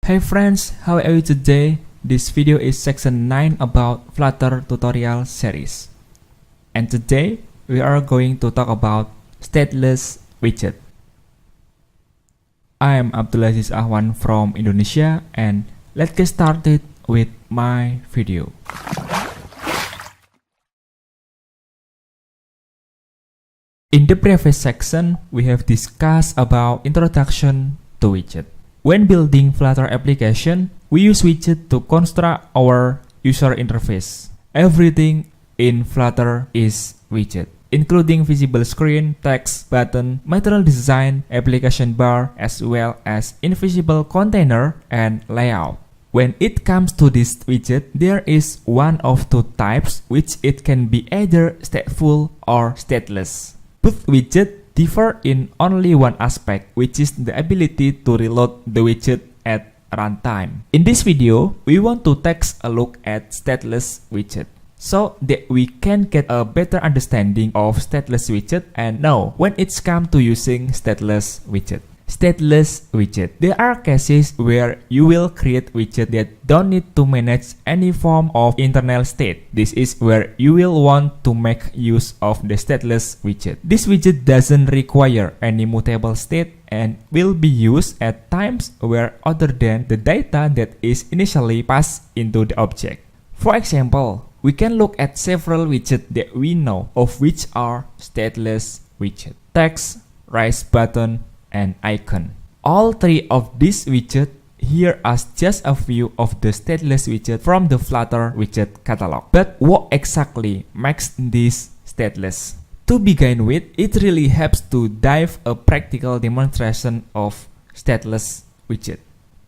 Hey friends, how are you today? This video is section 9 about Flutter tutorial series. And today we are going to talk about Stateless Widget. I am Abdul Aziz Ahwan from Indonesia, and let's get started with my video. In the previous section, we have discussed about introduction to widget. When building Flutter application, we use widget to construct our user interface. Everything in Flutter is widget, including visible screen, text, button, material design, application bar, as well as invisible container and layout. When it comes to this widget, there is one of two types, which it can be either stateful or stateless. Both widgets differ in only one aspect, which is the ability to reload the widget at runtime. In this video, we want to take a look at Stateless Widget, so that we can get a better understanding of Stateless Widget and know when it's come to using Stateless Widget. Stateless Widget. There are cases where you will create widget that don't need to manage any form of internal state. This is where you will want to make use of the Stateless Widget. This widget doesn't require any mutable state and will be used at times where other than the data that is initially passed into the object. For example, we can look at several widgets that we know of which are Stateless Widget. Text, raise button, and icon. All three of these widgets here are just a few of the stateless widgets from the Flutter widget catalog. But what exactly makes this stateless? To begin with, it really helps to dive a practical demonstration of stateless widget.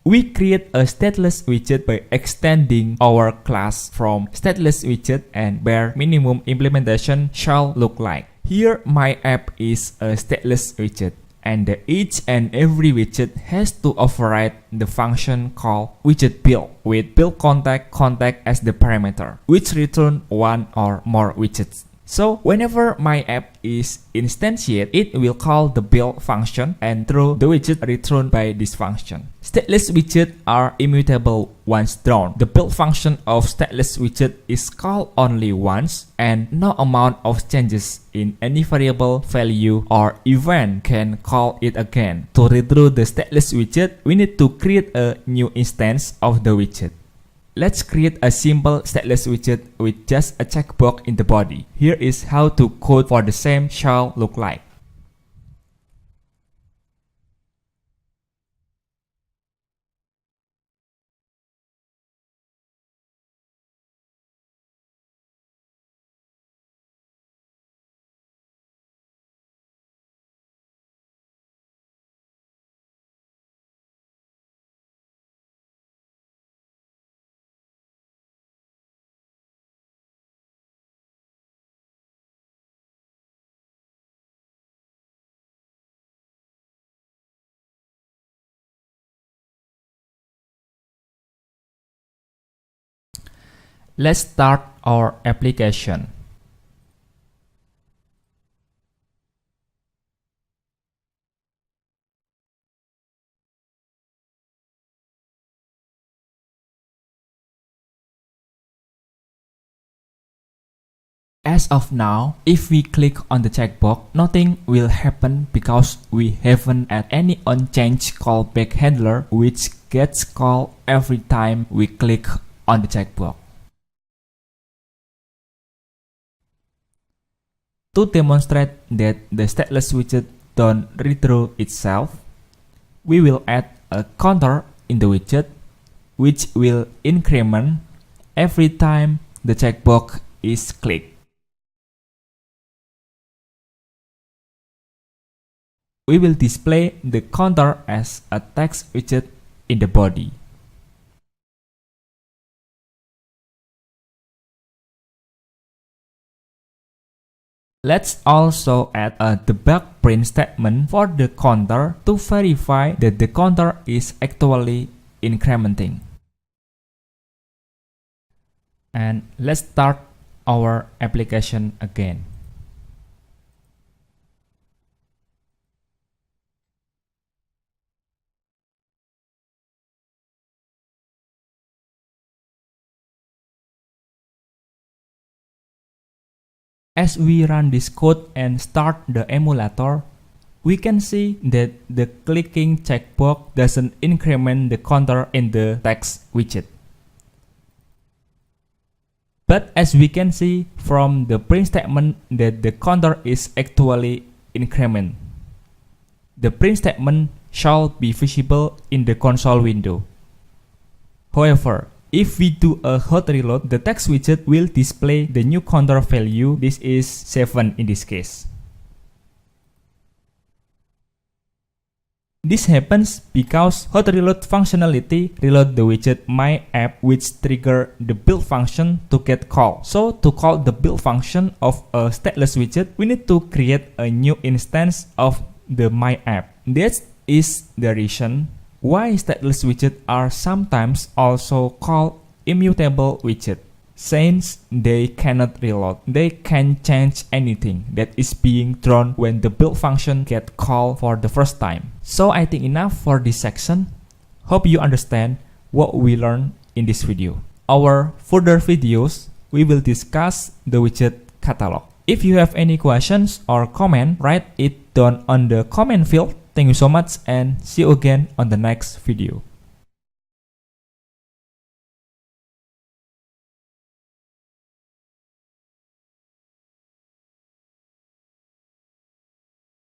We create a stateless widget by extending our class from stateless widget and bare minimum implementation shall look like. Here my app is a stateless widget, and each and every widget has to override the function called widget build with build contact as the parameter, which return one or more widgets. So whenever my app is instantiated, it will call the build function and throw the widget returned by this function. Stateless widgets are immutable once drawn. The build function of stateless widget is called only once, and no amount of changes in any variable value or event can call it again. To redraw the stateless widget, we need to create a new instance of the widget. Let's create a simple stateless widget with just a checkbox in the body. Here is how to code for the same shall look like. Let's start our application. As of now, if we click on the checkbox, nothing will happen because we haven't added any unchanged callback handler which gets called every time we click on the checkbox. To demonstrate that the stateless widget don't redraw itself, we will add a counter in the widget which will increment every time the checkbox is clicked. We will display the counter as a text widget in the body. Let's also add a debug print statement for the counter to verify that the counter is actually incrementing. And let's start our application again. As we run this code and start the emulator, we can see that the clicking checkbox doesn't increment the counter in the text widget. But as we can see from the print statement that the counter is actually increment. The print statement shall be visible in the console window. However, if we do a hot reload, the text widget will display the new counter value. This is 7 in this case. This happens because hot reload functionality reload the widget my app, which trigger the build function to get called. So to call the build function of a stateless widget, we need to create a new instance of the my app. That is the reason why stateless widgets are sometimes also called immutable widget. Since they cannot reload, they can change anything that is being drawn when the build function gets called for the first time. So I think enough for this section. Hope you understand what we learned in this video. Our further videos, we will discuss the widget catalog. If you have any questions or comment, write it down on the comment field. Thank you so much and see you again on the next video.